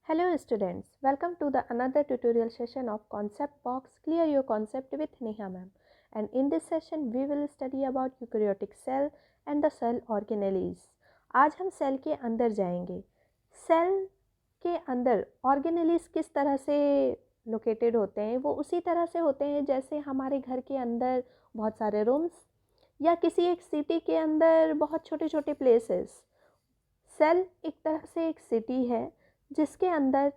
Hello students, welcome to the another tutorial session of Concept Box Clear Your Concept with Neha ma'am. And in this session we will study about eukaryotic cell and the cell organelles. आज हम cell के अंदर जाएंगे. Cell के अंदर organelles किस तरह से लोकेटेड होते हैं, वो उसी तरह से होते हैं जैसे हमारे घर के अंदर बहुत सारे रूम्स या किसी एक सिटी के अंदर बहुत छोटे छोटे प्लेसेस. सेल एक तरह से एक सिटी है जिसके अंदर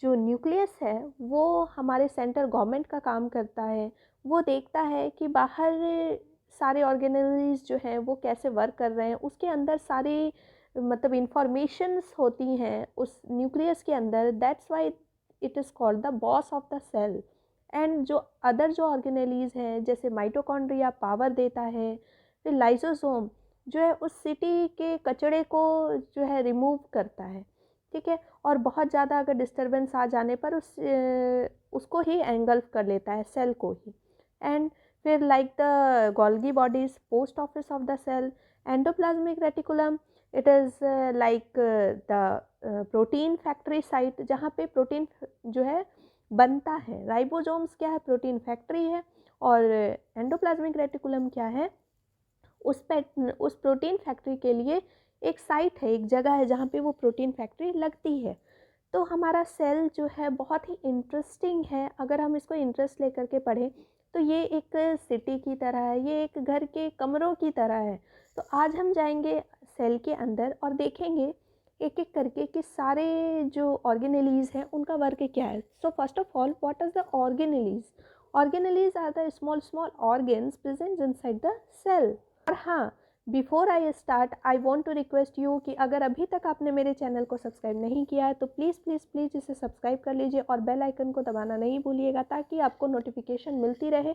जो न्यूक्लियस है वो हमारे सेंट्रल गवर्नमेंट का काम करता है. वो देखता है कि बाहर सारे ऑर्गेनेल्स जो हैं वो कैसे वर्क कर रहे हैं. उसके अंदर सारी मतलब इंफॉर्मेशंस होती हैं उस न्यूक्लियस के अंदर. That's why it is called the boss of the cell. And जो अदर जो ऑर्गेनेलीज हैं जैसे माइटोकॉन्ड्रिया पावर देता है, फिर लाइसोसोम जो है उस सिटी के कचड़े को जो है रिमूव करता है. ठीक है. और बहुत ज़्यादा अगर डिस्टर्बेंस आ जाने पर उसको ही एंगल्फ कर लेता है, सेल को ही. एंड फिर like the Golgi bodies, post office of the cell, endoplasmic reticulum, it is like the protein factory site जहाँ पे प्रोटीन जो है बनता है. राइबोसोम्स क्या है, प्रोटीन फैक्ट्री है. और एंडोप्लाज्मिक रेटिकुलम क्या है, उस प्रोटीन फैक्ट्री के लिए एक साइट है, एक जगह है जहाँ पे वो प्रोटीन फैक्ट्री लगती है. तो हमारा सेल जो है बहुत ही इंटरेस्टिंग है. अगर हम इसको इंटरेस्ट लेकर के पढ़ें तो ये एक सिटी की तरह है, ये एक घर के कमरों की तरह है. तो आज हम जाएंगे सेल के अंदर और देखेंगे एक एक करके कि सारे जो ऑर्गेनेलीज हैं उनका वर्क क्या है. So first of all, what is the organelles? Organelles are the small small organs present inside the cell. और हाँ, before I start I want to request you कि अगर अभी तक आपने मेरे चैनल को सब्सक्राइब नहीं किया है तो प्लीज़ प्लीज़ प्लीज़ इसे सब्सक्राइब कर लीजिए और बेल आइकन को दबाना नहीं भूलिएगा ताकि आपको नोटिफिकेशन मिलती रहे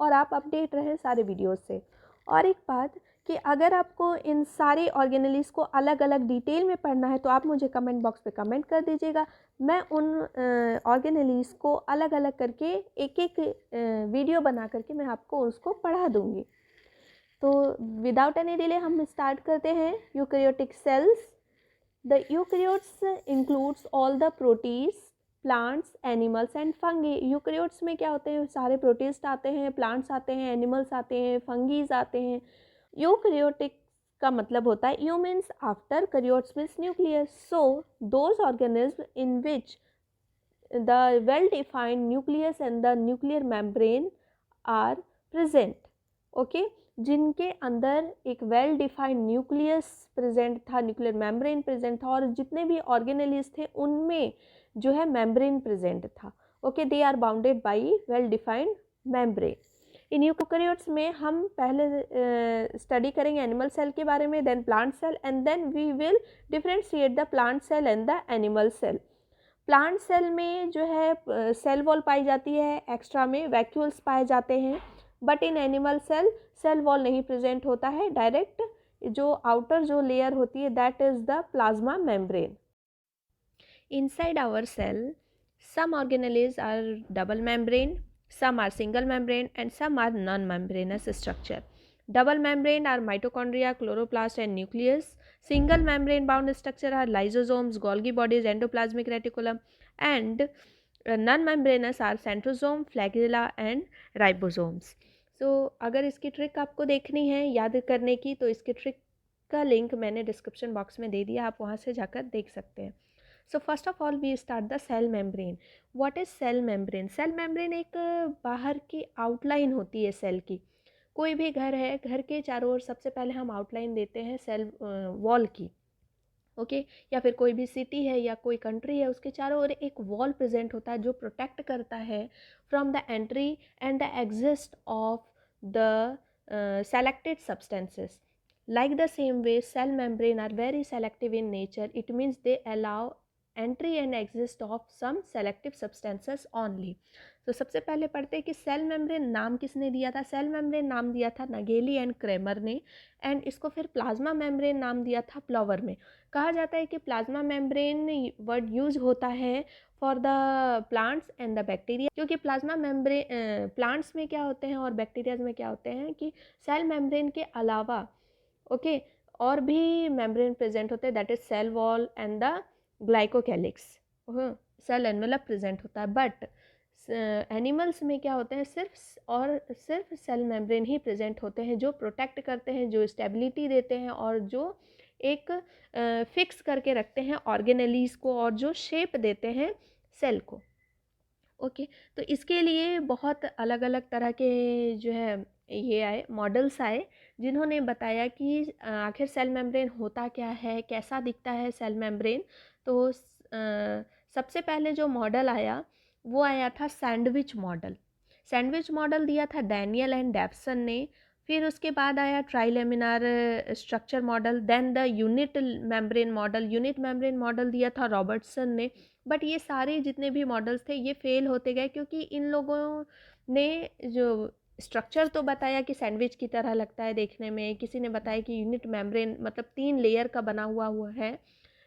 और आप अपडेट रहें सारे वीडियोस से. और एक बात कि अगर आपको इन सारे ऑर्गेनेलीज को अलग अलग डिटेल में पढ़ना है तो आप मुझे कमेंट बॉक्स पे कमेंट कर दीजिएगा. मैं उन ऑर्गेनेलीज को अलग अलग करके एक एक वीडियो बना करके मैं आपको उसको पढ़ा दूँगी. तो विदाउट एनी डिले हम स्टार्ट करते हैं. Eukaryotic cells. The eukaryotes includes all the proteases, plants, animals and fungi. Eukaryotes में क्या होते हैं, सारे प्रोटीस्ट आते हैं, प्लांट्स आते हैं, एनिमल्स आते हैं, फंगीज आते हैं. यूकैरियोटिक का मतलब होता है, eu means after, karyotes means nucleus. So those organism in which the well defined nucleus and the nuclear membrane are present. Okay, जिनके अंदर एक वेल डिफाइंड न्यूक्लियस प्रेजेंट था, न्यूक्लियर मेम्ब्रेन प्रेजेंट था, और जितने भी ऑर्गेनेलीज थे उनमें जो है मेम्ब्रेन प्रेजेंट था. Okay, they are bounded by well defined membrane. In eukaryotes में हम पहले स्टडी करेंगे एनिमल सेल के बारे में, then plant cell, and then we will differentiate the plant cell and the animal cell. Plant cell में जो है सेल वॉल पाई जाती है, एक्स्ट्रा में वैक्यूल्स पाए जाते हैं. But in animal cell cell wall नहीं प्रेजेंट होता है, डायरेक्ट जो आउटर जो लेयर होती है that is the plasma membrane. Inside our cell some organelles are double membrane, some are single membrane, and some are non-membranous structure. Double membrane are mitochondria, chloroplast, and nucleus. Single membrane bound structure are lysosomes, Golgi bodies, endoplasmic reticulum, and non-membranous are centrosome, flagella, and ribosomes. So अगर इसकी trick आपको देखनी है याद करने की तो इसकी ट्रिक का लिंक मैंने डिस्क्रिप्शन बॉक्स में दे दिया, आप वहाँ से जाकर देख सकते हैं. So first of all we start the cell membrane. What is cell membrane? Cell membrane एक बाहर की आउटलाइन होती है सेल की. कोई भी घर है, घर के चारों ओर सबसे पहले हम आउटलाइन देते हैं सेल वॉल की. ओके, या फिर कोई भी सिटी है या कोई कंट्री है उसके चारों ओर एक वॉल प्रेजेंट होता है जो प्रोटेक्ट करता है from the entry and the exist of the selected substances. Like the same way, cell membrane are very selective in nature. It means they allow entry and exist of some selective substances only. तो सबसे पहले पढ़ते हैं कि cell membrane नाम किसने दिया था. सेल मेम्ब्रेन नाम दिया था नगेली एंड क्रेमर ने, एंड इसको फिर प्लाज्मा मेम्ब्रेन नाम दिया था प्लॉवर में. कहा जाता है कि प्लाज्मा मेम्ब्रेन वर्ड यूज होता है for the plants and the bacteria, क्योंकि प्लाज्मा मेम्ब्रेन प्लांट्स में क्या होते हैं और बैक्टीरियाज में क्या होते हैं कि सेल मेम्ब्रेन के अलावा ओके और भी मेम्ब्रेन प्रेजेंट होते हैं, that is cell wall and the glycocalyx. Cell envelope present होता है, बट एनिमल्स में क्या होते हैं, सिर्फ सेल मेम्ब्रेन ही प्रेजेंट होते हैं, जो प्रोटेक्ट करते हैं, जो स्टेबिलिटी देते हैं और जो एक फिक्स करके रखते हैं ऑर्गेनेलीज को और जो शेप देते हैं सेल को। ओके तो इसके लिए बहुत अलग अलग तरह के जो है ये आए मॉडल्स आए, जिन्होंने बताया कि आखिर सेल मेम्ब्रेन होता क्या है, कैसा दिखता है सेल मेम्ब्रेन। तो सबसे पहले जो मॉडल आया वो आया था सैंडविच मॉडल। सैंडविच मॉडल दिया था डैनियल एंड डेवसन ने। फिर उसके बाद आया trilaminar structure model, then the unit membrane model. Unit membrane model दिया था रॉबर्टसन ने। बट ये सारे जितने भी मॉडल्स थे ये फेल होते गए, क्योंकि इन लोगों ने जो स्ट्रक्चर तो बताया कि सैंडविच की तरह लगता है देखने में, किसी ने बताया कि यूनिट मेम्ब्रेन मतलब 3 लेयर का बना हुआ है,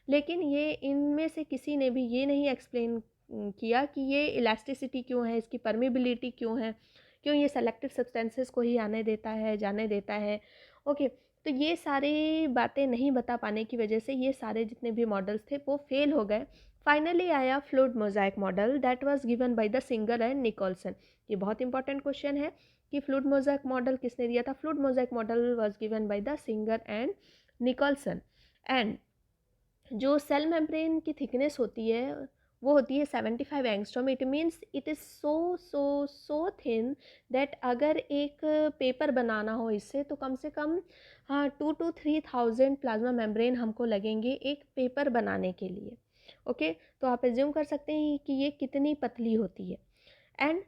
लेकिन ये इनमें से किसी ने भी ये नहीं एक्सप्लेन किया कि ये इलास्टिसिटी क्यों है, इसकी परमिबिलिटी क्यों है, क्यों ये सेलेक्टिव सब्सटेंसेस को ही आने देता है, जाने देता है। ओके तो ये सारी बातें नहीं बता पाने की वजह से ये सारे जितने भी मॉडल्स थे वो फेल हो गए। फाइनली आया fluid mosaic model, that was given by the Singer and Nicolson. ये बहुत इंपॉर्टेंट क्वेश्चन है कि फ्लूइड मोज़ाइक मॉडल किसने दिया था। Fluid mosaic model was given by the Singer and Nicolson. And जो सेल मेम्ब्रेन की थिकनेस होती है वो होती है 75 angstrom. It means it is so thin that अगर एक पेपर बनाना हो इससे तो कम से कम 2 to 3,000 प्लाज्मा मेम्ब्रेन हमको लगेंगे एक पेपर बनाने के लिए। ओके तो आप एज्यूम कर सकते हैं कि ये कितनी पतली होती है। And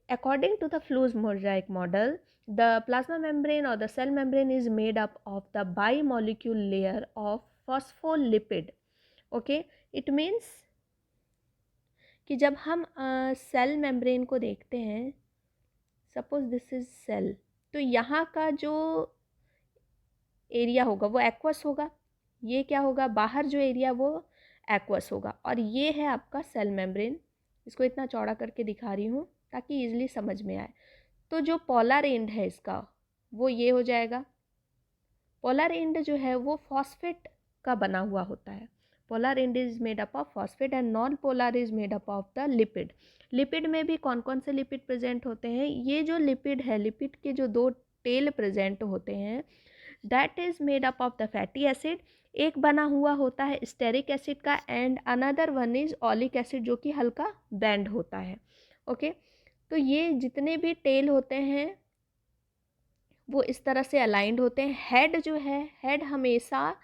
according to the Flues mosaic model, the plasma membrane or the cell membrane is made up of the bimolecule layer of phospholipid. Okay, it means कि जब हम सेल मेम्ब्रेन को देखते हैं, सपोज दिस इज सेल, तो यहाँ का जो एरिया होगा वो एक्वस होगा, ये क्या होगा, बाहर जो एरिया वो एक्वस होगा, और ये है आपका सेल मेम्ब्रेन। इसको इतना चौड़ा करके दिखा रही हूँ ताकि इजीली समझ में आए। तो जो पोलर एंड है इसका वो ये हो जाएगा। पोलर एंड जो है वो फॉस्फेट का बना हुआ होता है। Polar and is made up of phosphate and non polar is made up of the lipid. Lipid में भी कौन कौन से लिपिड प्रेजेंट होते हैं, ये जो लिपिड है, लिपिड के जो 2 टेल प्रेजेंट होते हैं, that is made up of the fatty acid. एक बना हुआ होता है स्टेरिक एसिड का and another one is oleic acid जो कि हल्का बैंड होता है। ओके तो ये जितने भी टेल होते हैं वो इस तरह से अलाइंड होते हैं। हेड जो है, हेड हमेशा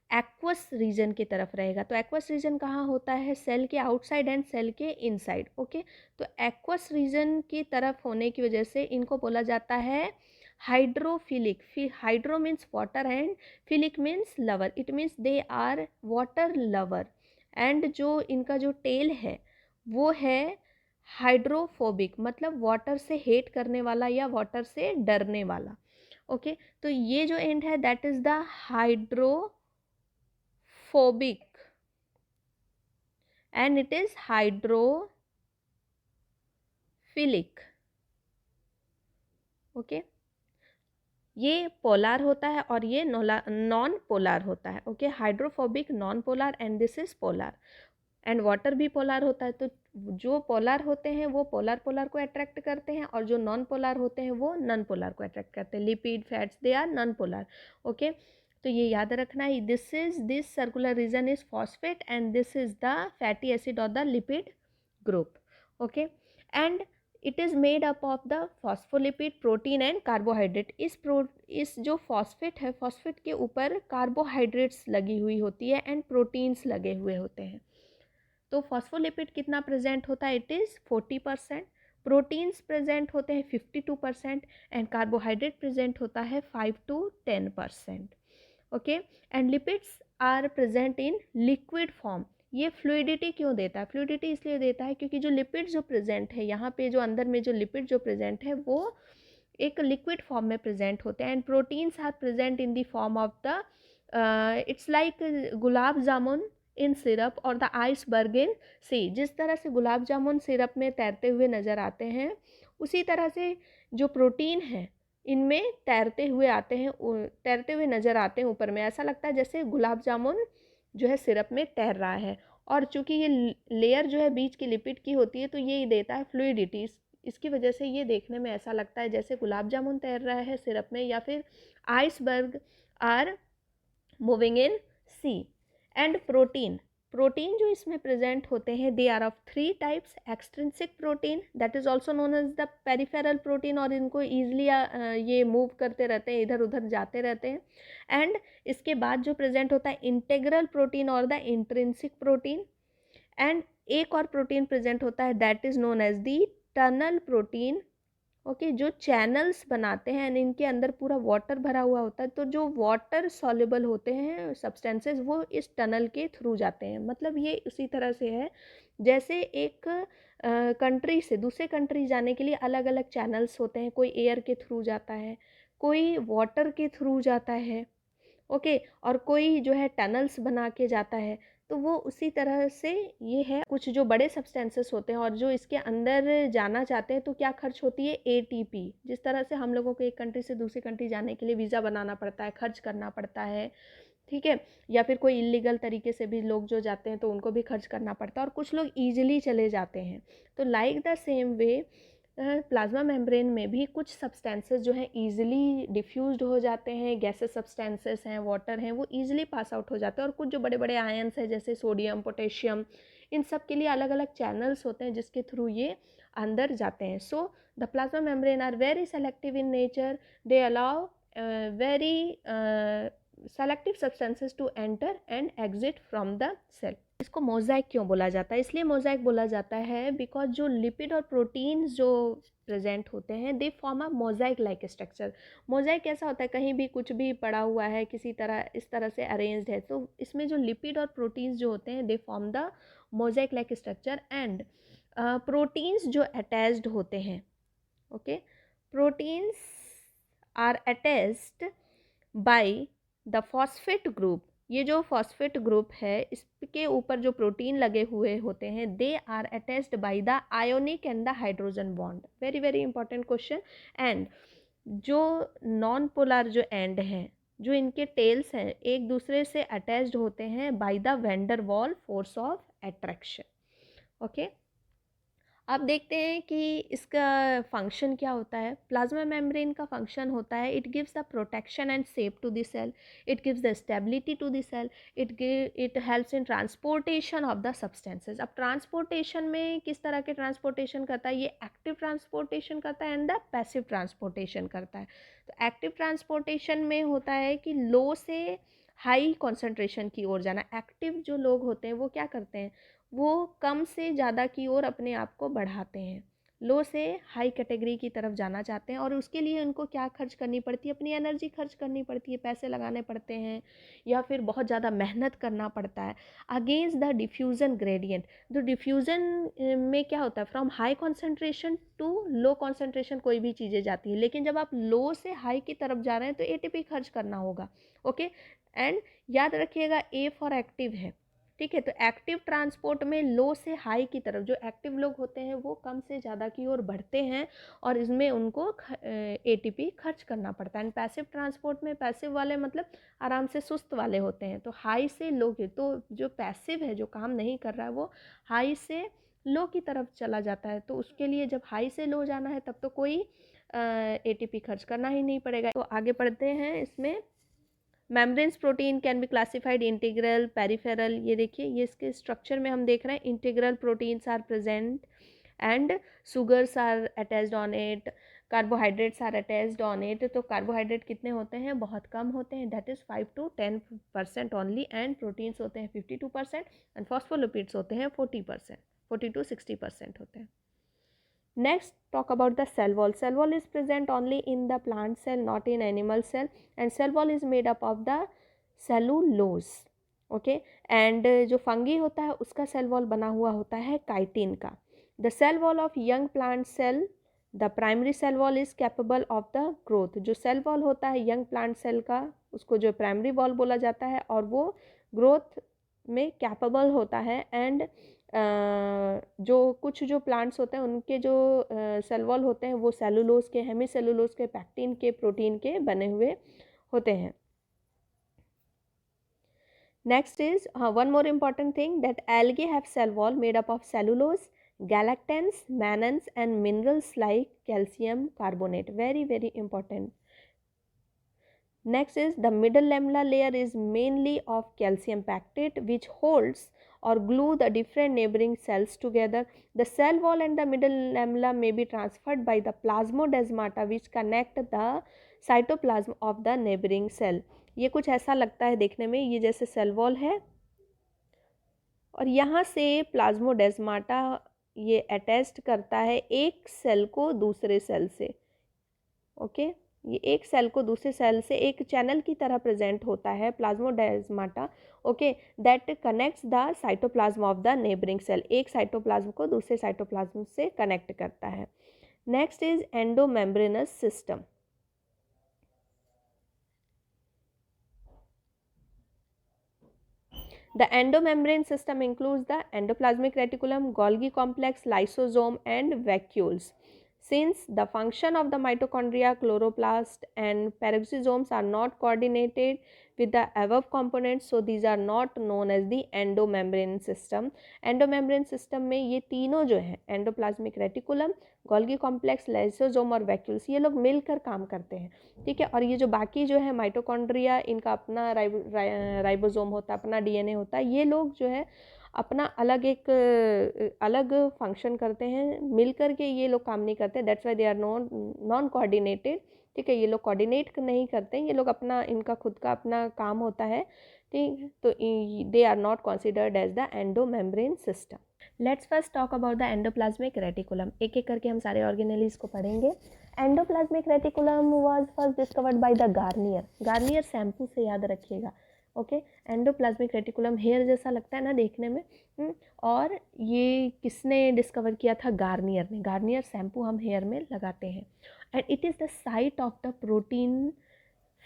एक्वस रीजन की तरफ रहेगा। तो एक्वस रीजन कहाँ होता है, सेल के आउटसाइड एंड सेल के इनसाइड। ओके तो एक्वस रीजन की तरफ होने की वजह से इनको बोला जाता है hydrophilic. Hydro means water and philic means lover, it means they are water lover. And जो इनका जो टेल है वो है हाइड्रोफोबिक, मतलब वाटर से हेट करने वाला या वाटर से डरने वाला। ओके तो ये जो एंड है that is the hydrophobic and it is hydrophilic. Okay ये पोलर होता है और ये नॉन पोलर होता है। Okay hydrophobic, non polar and this is polar. And water भी पोलर होता है। तो जो पोलर होते हैं वो पोलर को अट्रैक्ट करते हैं और जो नॉन पोलर होते हैं वो नॉन पोलर को अट्रैक्ट करते हैं। Lipid, fats, they are non polar. Okay तो ये याद रखना है, this circular region is phosphate and this is the fatty acid और the lipid group. Okay and it is made up of the phospholipid, protein and carbohydrate. इस जो phosphate है, phosphate के ऊपर कार्बोहाइड्रेट्स लगी हुई होती है एंड प्रोटीन्स लगे हुए होते हैं। तो फॉस्फोलिपिड कितना प्रेजेंट होता है, इट इज़ 40%, प्रोटीन्स प्रेजेंट होते हैं 52% एंड कार्बोहाइड्रेट प्रेजेंट होता है 5 to 10%। Okay and lipids are present in liquid form. ये फ्लूइडिटी क्यों देता है, फ्लूइडिटी इसलिए देता है क्योंकि जो लिपिड जो प्रेजेंट है यहाँ पे, जो अंदर में जो लिपिड जो प्रेजेंट है वो एक लिक्विड फॉर्म में प्रेजेंट होते हैं। And proteins are present in the form of the it's like gulab jamun in syrup और द आइसबर्ग इन सी। जिस तरह से गुलाब जामुन सिरप में तैरते हुए नज़र आते हैं, उसी तरह से जो प्रोटीन है इनमें तैरते हुए आते हैं, तैरते हुए नज़र आते हैं ऊपर में। ऐसा लगता है जैसे गुलाब जामुन जो है सिरप में तैर रहा है। और चूंकि ये लेयर जो है बीच की लिपिड की होती है तो ये देता है फ्लूइडिटी। इसकी वजह से ये देखने में ऐसा लगता है जैसे गुलाब जामुन तैर रहा है सिरप में, या फिर iceberg are moving in sea. And protein, protein जो इसमें प्रेजेंट होते हैं they are of 3 types. Extrinsic protein that is also known as the peripheral protein, और इनको ईजिली ये मूव करते रहते हैं, इधर उधर जाते रहते हैं। एंड इसके बाद जो प्रेजेंट होता है इंटेग्रल प्रोटीन और द इंट्रिंसिक प्रोटीन। एंड एक और प्रोटीन प्रेजेंट होता है that is known as the tunnel protein. Okay, जो चैनल्स बनाते हैं एंड इनके अंदर पूरा वाटर भरा हुआ होता है, तो जो वाटर सॉल्युबल होते हैं सब्सटेंसेस वो इस टनल के थ्रू जाते हैं। मतलब ये उसी तरह से है जैसे एक कंट्री से दूसरे कंट्री जाने के लिए अलग अलग चैनल्स होते हैं, कोई एयर के थ्रू जाता है, कोई वाटर के थ्रू जाता है, ओके, और कोई जो है टनल्स बना के जाता है। तो वो उसी तरह से ये है। कुछ जो बड़े सब्सटेंसेस होते हैं और जो इसके अंदर जाना चाहते हैं तो क्या खर्च होती है, एटीपी। जिस तरह से हम लोगों को एक कंट्री से दूसरी कंट्री जाने के लिए वीज़ा बनाना पड़ता है, खर्च करना पड़ता है, ठीक है, या फिर कोई इलीगल तरीके से भी लोग जो जाते हैं तो उनको भी खर्च करना पड़ता है, और कुछ लोग ईजिली चले जाते हैं। तो like the same way plasma membrane में भी कुछ सब्सटेंसेस जो हैं ईजिली डिफ्यूज्ड हो जाते हैं, गैसेस सब्सटेंसेस हैं, वाटर हैं, वो ईजिली पास आउट हो जाते हैं। और कुछ जो बड़े बड़े आयंस हैं जैसे सोडियम, पोटेशियम, इन सब के लिए अलग अलग चैनल्स होते हैं जिसके थ्रू ये अंदर जाते हैं। So the plasma membrane are very selective in nature, they allow very selective substances to enter and exit from the cell. इसको मोज़ाइक क्यों बोला जाता है? इसलिए मोज़ाइक बोला जाता है बिकॉज जो लिपिड और प्रोटीन्स जो प्रेजेंट होते हैं they form a mosaic like structure. Mosaic कैसा होता है, कहीं भी कुछ भी पड़ा हुआ है किसी तरह, इस तरह से अरेंज्ड है, तो इसमें जो लिपिड और प्रोटीन्स जो होते हैं they form the mosaic like structure. And proteins जो अटैच्ड होते हैं, okay, proteins are attached by the phosphate group. ये जो फॉस्फेट ग्रुप है इसके ऊपर जो प्रोटीन लगे हुए होते हैं they are attached by the ionic and the hydrogen bond. Very very important question. And जो नॉन पोलर जो एंड हैं, जो इनके टेल्स हैं, एक दूसरे से अटैच्ड होते हैं बाय द वैन डर वाल फोर्स ऑफ अट्रैक्शन। ओके, अब देखते हैं कि इसका फंक्शन क्या होता है। प्लाज्मा मेम्ब्रेन का फंक्शन होता है it gives the protection and safe to the cell, it gives the stability to the cell, it helps in transportation of the substances. अब ट्रांसपोर्टेशन में किस तरह के ट्रांसपोर्टेशन करता है, ये एक्टिव ट्रांसपोर्टेशन करता है एंड द पैसिव ट्रांसपोर्टेशन करता है। तो एक्टिव ट्रांसपोर्टेशन में होता है कि लो से हाई कॉन्सेंट्रेशन की ओर जाना। एक्टिव जो लोग होते हैं वो क्या करते हैं, वो कम से ज़्यादा की ओर अपने आप को बढ़ाते हैं, लो से हाई कैटेगरी की तरफ जाना चाहते हैं, और उसके लिए उनको क्या खर्च करनी पड़ती है, अपनी एनर्जी खर्च करनी पड़ती है, पैसे लगाने पड़ते हैं, या फिर बहुत ज़्यादा मेहनत करना पड़ता है अगेंस्ट द डिफ्यूज़न ग्रेडियंट। तो डिफ्यूज़न में क्या होता है, from high concentration to low concentration कोई भी चीज़ें जाती है, लेकिन जब आप लो से हाई की तरफ जा रहे हैं तो एटीपी खर्च करना होगा। ओके, एंड याद रखिएगा ए फॉर एक्टिव है, ठीक है। तो एक्टिव ट्रांसपोर्ट में लो से हाई की तरफ जो एक्टिव लोग होते हैं वो कम से ज़्यादा की ओर बढ़ते हैं, और इसमें उनको एटीपी खर्च करना पड़ता है। एंड पैसिव ट्रांसपोर्ट में पैसिव वाले मतलब आराम से सुस्त वाले होते हैं, तो हाई से लो की, तो जो पैसिव है जो काम नहीं कर रहा है वो हाई से लो की तरफ चला जाता है। तो उसके लिए जब हाई से लो जाना है तब तो कोई एटीपी खर्च करना ही नहीं पड़ेगा। तो आगे पढ़ते हैं इसमें। Membranes protein can be classified integral, peripheral. ये देखिए, ये इसके स्ट्रक्चर में हम देख रहे हैं integral proteins are present and sugars are attached on it, carbohydrates are attached on it. तो कार्बोहाइड्रेट कितने होते हैं, बहुत कम होते हैं, that is 5 to 10% only. And proteins होते हैं 52% एंड फॉस्फोलिपिड्स होते हैं 40%, 40 to 60% होते हैं। Next, talk about the cell wall. Cell wall is present only in the plant cell, not in animal cell, and cell wall is made up of the cellulose. Okay, and जो fungi होता है उसका cell wall बना हुआ होता है chitin का. The cell wall of young plant cell, the primary cell wall is capable of the growth. जो cell wall होता है young plant cell का उसको जो primary wall बोला जाता है, और वो growth में कैपेबल होता है। एंड जो कुछ जो प्लांट्स होते हैं उनके जो सेल वॉल होते हैं वो सेलुलोज के, हेमी सेलुलोज के, पैक्टिन के, प्रोटीन के बने हुए होते हैं। Next is one more important thing, that algae have cell wall made up of cellulose, galactans, mannans and minerals like calcium carbonate. Very, very important. Next is the middle lamella layer is mainly of calcium pactate which holds or glue the different neighboring cells together. The cell wall and the middle lamella may be transferred by the plasmodesmata which connect the cytoplasm of the neighboring cell. ये कुछ ऐसा लगता है देखने में, ये जैसे cell wall है और यहाँ से प्लाज्मोडेस्माटा ये अटैच्ड करता है एक सेल को दूसरे सेल से। ओके, ये एक सेल को दूसरे सेल से एक चैनल की तरह प्रेजेंट होता है plasmodesmata. Okay, that connects the cytoplasm of the neighbouring cell, एक साइटोप्लाज्म को दूसरे साइटोप्लाज्म से कनेक्ट करता है। Next is endomembranous system. The endomembrane system includes the endoplasmic reticulum, Golgi complex, lysosome and vacuoles. Since the function of the mitochondria, chloroplast and peroxisomes are not coordinated with the above components, so these are not known as the endomembrane system. Endomembrane system में ये तीनों जो है endoplasmic reticulum, Golgi complex, lysosome और vacuoles, ये लोग मिलकर काम करते हैं, ठीक है। और ये जो बाकी जो है माइटोकॉन्ड्रिया, इनका अपना राइबोसोम होता है, अपना डीएनए होता है, ये लोग जो है अपना अलग एक अलग फंक्शन करते हैं, मिलकर के ये लोग काम नहीं करते, that's why they are non coordinated, ठीक है। ये लोग कोऑर्डिनेट नहीं करते, ये लोग अपना, इनका खुद का अपना काम होता है, ठीक। तो they are not considered as the endomembrane system. Let's first talk about the endoplasmic reticulum. एक एक करके हम सारे ऑर्गेनेलीज को पढ़ेंगे। Endoplasmic reticulum was first discovered by the Garnier. Garnier shampoo से याद रखिएगा, ओके। एंडोप्लाज्मिक रेटिकुलम हेयर जैसा लगता है ना देखने में, और ये किसने डिस्कवर किया था? गार्नियर ने। गार्नियर शैम्पू हम हेयर में लगाते हैं। And it is the site of the protein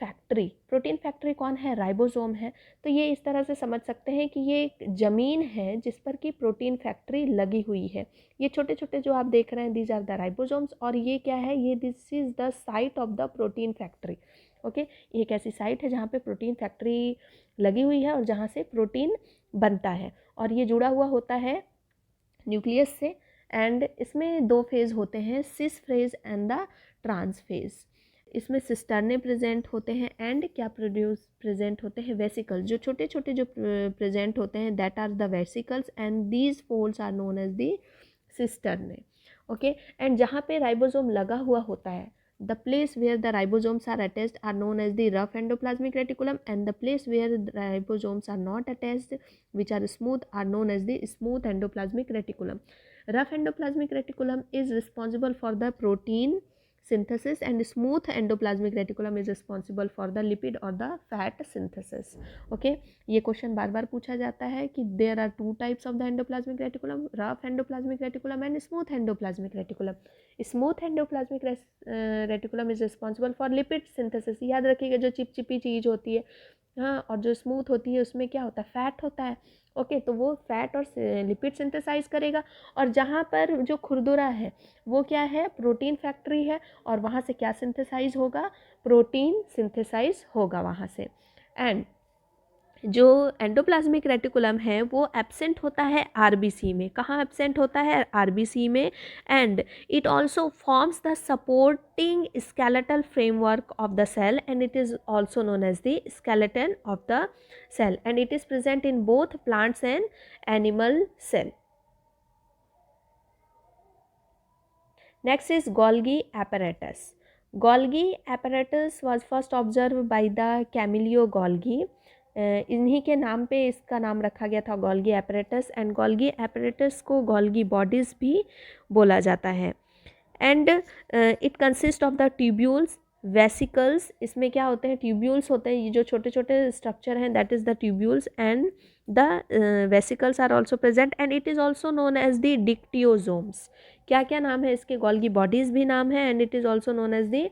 factory. Protein factory कौन है? राइबोसोम है। तो ये इस तरह से समझ सकते हैं कि ये एक ज़मीन है जिस पर कि प्रोटीन फैक्ट्री लगी हुई है। ये छोटे छोटे जो आप देख रहे हैं, दीज आर द राइबोसोम्स, और ये क्या है? ये this is the site of the protein factory, okay. ये एक ऐसी साइट है जहाँ पे प्रोटीन फैक्ट्री लगी हुई है और जहाँ से प्रोटीन बनता है, और ये जुड़ा हुआ होता है न्यूक्लियस से। एंड इसमें दो फेज़ होते हैं, cis phase and the trans phase. इसमें सिस्टर्ने प्रेजेंट होते हैं एंड क्या प्रेजेंट होते हैं? वेसिकल्स। जो छोटे छोटे जो प्रेजेंट होते हैं, that are the vesicles and these folds are known as the cisternae, okay. And जहाँ पे राइबोसोम लगा हुआ होता है, the place where the ribosomes are attached are known as the rough endoplasmic reticulum, and the place where the ribosomes are not attached, which are smooth, are known as the smooth endoplasmic reticulum. Rough endoplasmic reticulum is responsible for the protein synthesis and smooth endoplasmic reticulum is responsible for the lipid or the fat synthesis, okay। ये question बार बार पूछा जाता है कि there are two types of the endoplasmic reticulum, rough endoplasmic reticulum and smooth endoplasmic reticulum. Smooth endoplasmic reticulum is responsible for lipid synthesis। याद रखिएगा, जो चिपचिपी चीज़ होती है, हाँ, और जो स्मूथ होती है उसमें क्या होता है? फैट होता है, ओके। तो वो फैट और लिपिड सिंथेसाइज करेगा, और जहाँ पर जो खुरदुरा है वो क्या है? प्रोटीन फैक्ट्री है, और वहाँ से क्या सिंथेसाइज होगा? प्रोटीन सिंथेसाइज होगा वहाँ से। एंड जो एंडोप्लाज्मिक रेटिकुलम है वो एब्सेंट होता है आरबीसी में। कहाँ एब्सेंट होता है? आरबीसी में। And it also forms the supporting skeletal framework of the cell, and it is also known as the skeleton of the cell, and it is present in both plants and animal cell. Next is Golgi apparatus. Golgi apparatus was first observed by the Camillo Golgi. इन्हीं के नाम पे इसका नाम रखा गया था, Golgi apparatus. And Golgi apparatus को गोल्गी बॉडीज़ भी बोला जाता है। And it consist of the tubules, vesicles. इसमें क्या होते हैं? ट्यूब्यूल्स होते हैं, ये जो छोटे छोटे स्ट्रक्चर हैं, that is the tubules, and the vesicles are also present, and it is also known as the dictyosomes. क्या क्या नाम है इसके? गोल्गी बॉडीज़ भी नाम है, and it is also known as the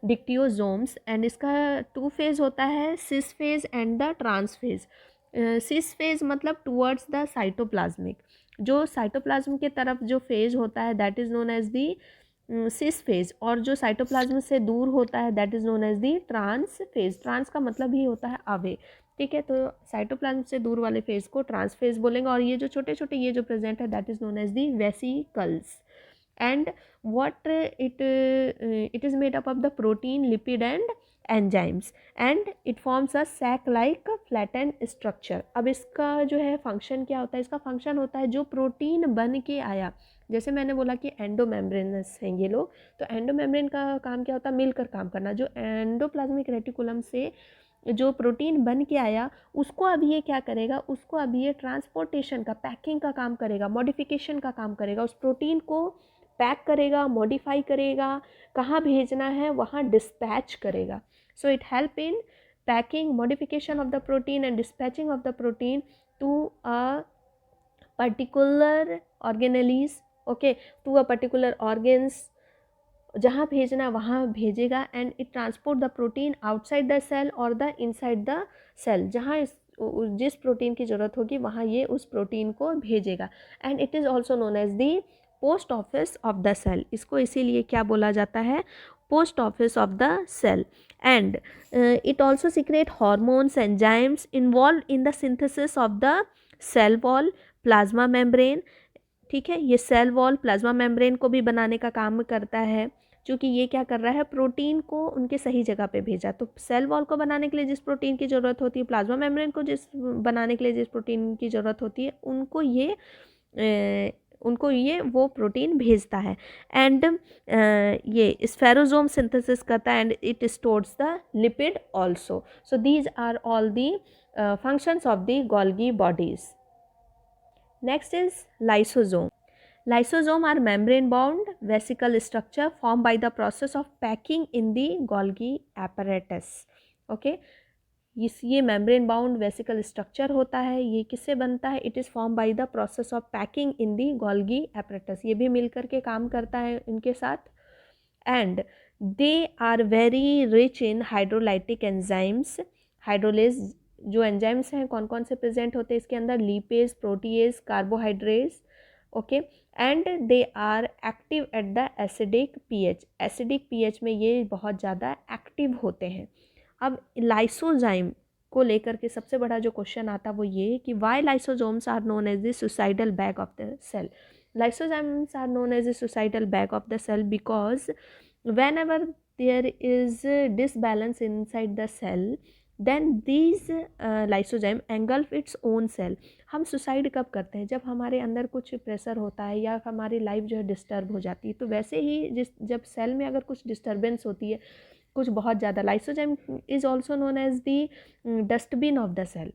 dictyosomes. And इसका टू फेज़ होता है, cis phase and the trans phase. Cis phase मतलब टूवर्ड्स द साइटोप्लाज्मिक, जो साइटोप्लाज्म के तरफ जो फेज़ होता है that is known as the cis phase, और जो साइटोप्लाज्म से दूर होता है that is known as the trans phase. Trans का मतलब ही होता है अवे, ठीक है, तो साइटोप्लाज्म से दूर वाले फेज को ट्रांसफेज बोलेंगे, और ये जो छोटे छोटे ये जो प्रेजेंट है that is known as the vesicles. And what it is made up of the protein, lipid and enzymes, and it forms a sac like flattened structure. अब इसका जो है फंक्शन क्या होता है, इसका फंक्शन होता है जो प्रोटीन बन के आया, जैसे मैंने बोला कि एंडोमेम्ब्रेनस हैं ये लोग, तो एंडोमेम्ब्रेन का काम क्या होता है, मिलकर काम करना. जो एंडोप्लाज्मिक रेटिकुलम से जो प्रोटीन बन के आया उसको अब ये क्या करेगा, उसको अब ये ट्रांसपोर्टेशन का, पैकिंग का काम करेगा, मॉडिफिकेशन का काम करेगा, उस प्रोटीन को पैक करेगा, मॉडिफाई करेगा, कहाँ भेजना है वहाँ डिस्पैच करेगा. So it help in packing, modification of the protein and dispatching of the protein to a particular organelles, okay, to a particular organs, जहाँ भेजना वहाँ भेजेगा. And it transport the protein outside the cell और the inside the cell, जहाँ जिस protein की ज़रूरत होगी वहाँ ये उस प्रोटीन को भेजेगा. And it is also known as the post office of the cell. इसको इसीलिए क्या बोला जाता है, post office of the cell. And it also secrete hormones, enzymes involve in the synthesis of the cell wall, plasma membrane. ठीक है, ये cell wall plasma membrane को भी बनाने का काम करता है, क्योंकि ये क्या कर रहा है, प्रोटीन को उनके सही जगह पे भेजा. तो सेल वॉल को बनाने के लिए जिस प्रोटीन की ज़रूरत होती है, प्लाज्मा मेम्ब्रेन को जिस बनाने के लिए जिस प्रोटीन की ज़रूरत होती है, उनको ये वो प्रोटीन भेजता है. एंड ये स्फेरोजोम सिंथेसिस करता है, and it stores the lipid also. So these are all the functions of the Golgi bodies. Next is lysosome. Lysosome are membrane-bound vesicle structure formed by the process of packing in the Golgi apparatus. Okay, ये membrane bound vesicle structure होता है. ये किससे बनता है, it is formed by the process of packing in the Golgi apparatus. ये भी मिलकर के काम करता है इनके साथ. And they are very rich in hydrolytic enzymes. Hydrolase जो एंजाइम्स हैं कौन कौन से प्रेजेंट होते हैं इसके अंदर, lipase, protease, carbohydrates, okay. And they are active at the acidic pH. Acidic pH में ये बहुत ज़्यादा एक्टिव होते हैं. अब लाइसोजाइम को लेकर के सबसे बड़ा जो क्वेश्चन आता है वो ये कि why lysosomes are known as the suicidal bag of the cell. Lysozymes are known as the suicidal bag of the cell because whenever there is a disbalance inside the cell, then these lysozyme engulf its own cell. हम suicide कब करते हैं, जब हमारे अंदर कुछ pressure होता है या हमारी लाइफ जो है डिस्टर्ब हो जाती है. तो वैसे ही जब सेल में अगर कुछ डिस्टर्बेंस होती है, कुछ बहुत ज़्यादा, lysozyme is also known as the dustbin of the cell.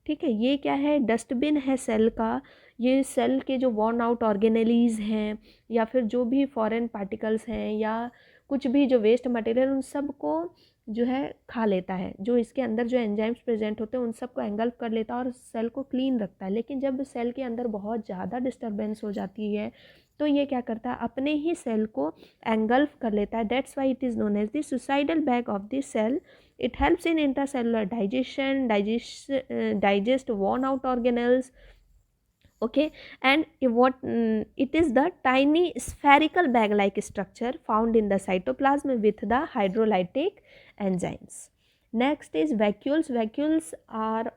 ठीक है, ये क्या है, डस्टबिन है सेल का. ये सेल के जो वॉर्न आउट ऑर्गेनेलीज हैं या फिर जो भी फॉरेन पार्टिकल्स हैं या कुछ भी जो वेस्ट मटेरियल, उन सब को जो है खा लेता है. जो इसके अंदर जो एंजाइम्स प्रेजेंट होते हैं उन सबको एंगल्फ कर लेता है और सेल को क्लीन रखता है. लेकिन जब सेल के अंदर बहुत ज़्यादा डिस्टर्बेंस हो जाती है तो ये क्या करता है, अपने ही सेल को एंगल्फ कर लेता है. That's why it is known as the suicidal bag of the cell. It helps in intercellular digestion, digest worn out organelles. Okay, and it is the tiny spherical bag like structure found in the cytoplasm with the hydrolytic enzymes. Next is vacuoles. Vacuoles are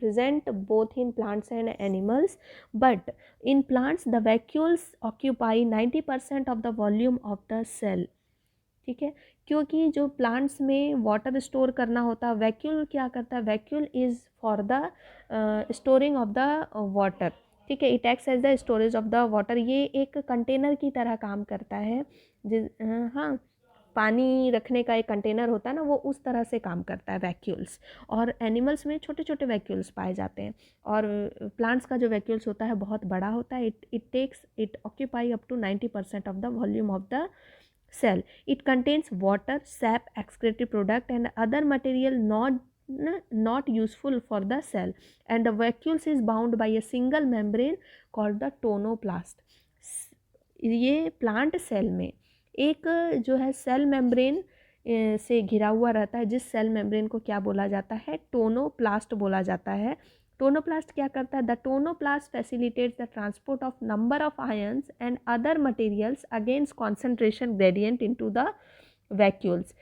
present both in plants and animals, but in plants the vacuoles occupy 90% of the volume of the cell. ठीक है, क्योंकि जो plants में water store करना होता है, vacuole क्या करता है, vacuole is for the storing of the water. ठीक है, it acts as the storage of the water. ये एक कंटेनर की तरह काम करता है. हाँ, पानी रखने का एक कंटेनर होता है ना, वो उस तरह से काम करता है वैक्यूल्स. और एनिमल्स में छोटे छोटे वैक्यूल्स पाए जाते हैं, और प्लांट्स का जो वैक्यूल्स होता है बहुत बड़ा होता है. It occupy up to 90% of the volume of the cell. It contains water, sap, excretory product and other material not useful for the cell, and the vacuoles is bound by a single membrane called the tonoplast. ये plant cell में एक जो है cell membrane से घिरा हुआ रहता है, जिस सेल मेम्ब्रेन को क्या बोला जाता है, टोनोप्लास्ट बोला जाता है. टोनोप्लास्ट क्या करता है, the tonoplast facilitates the transport of number of ions and other materials against concentration gradient into the vacuoles.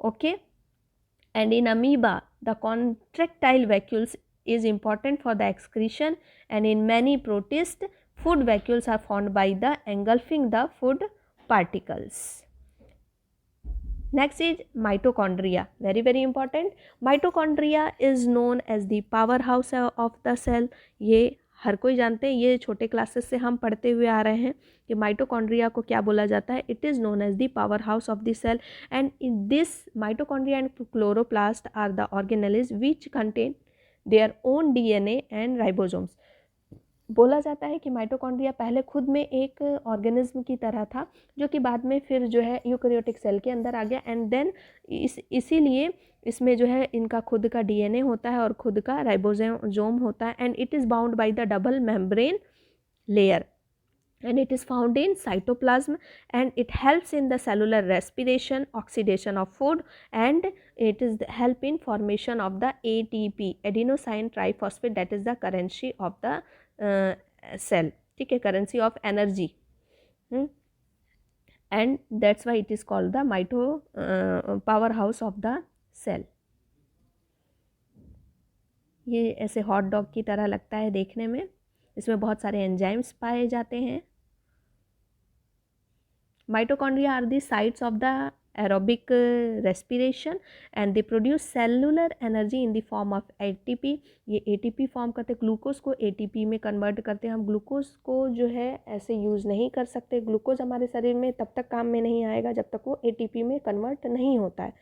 Okay, and in amoeba the contractile vacuoles is important for the excretion, and in many protists food vacuoles are formed by the engulfing the food particles. Next is mitochondria, very important. Mitochondria is known as the powerhouse of the cell. ये हर कोई जानते हैं, ये छोटे classes से हम पढ़ते हुए आ रहे हैं कि माइटोकॉन्ड्रिया को क्या बोला जाता है. It is known as the power house of the cell, and in this mitochondria and chloroplast are the organelles which contain their own DNA and ribosomes. बोला जाता है कि माइटोकॉन्ड्रिया पहले खुद में एक ऑर्गेनिज्म की तरह था, जो कि बाद में फिर जो है यूकैरियोटिक सेल के अंदर आ गया, एंड देन इसीलिए इसमें जो है इनका खुद का डीएनए होता है और खुद का राइबोसोम होता है, and it is bound by the double membrane layer, and it is found in cytoplasm, and it helps in the cellular respiration, oxidation of food, and it is help in formation of the ATP, adenosine triphosphate, that is the currency of the cell. ठीक है, currency of energy, and that's why it is called the powerhouse of the cell. ये ऐसे hot dog की तरह लगता है देखने में. इसमें बहुत सारे एंजाइम्स पाए जाते हैं. Mitochondria are the sites of the aerobic respiration, and they produce cellular energy in the form of ATP. ये ATP फॉर्म करते हैं, ग्लूकोज को ATP में कन्वर्ट करते हैं. हम ग्लूकोज को जो है ऐसे यूज़ नहीं कर सकते. ग्लूकोज हमारे शरीर में तब तक काम में नहीं आएगा जब तक वो ATP में कन्वर्ट नहीं होता है.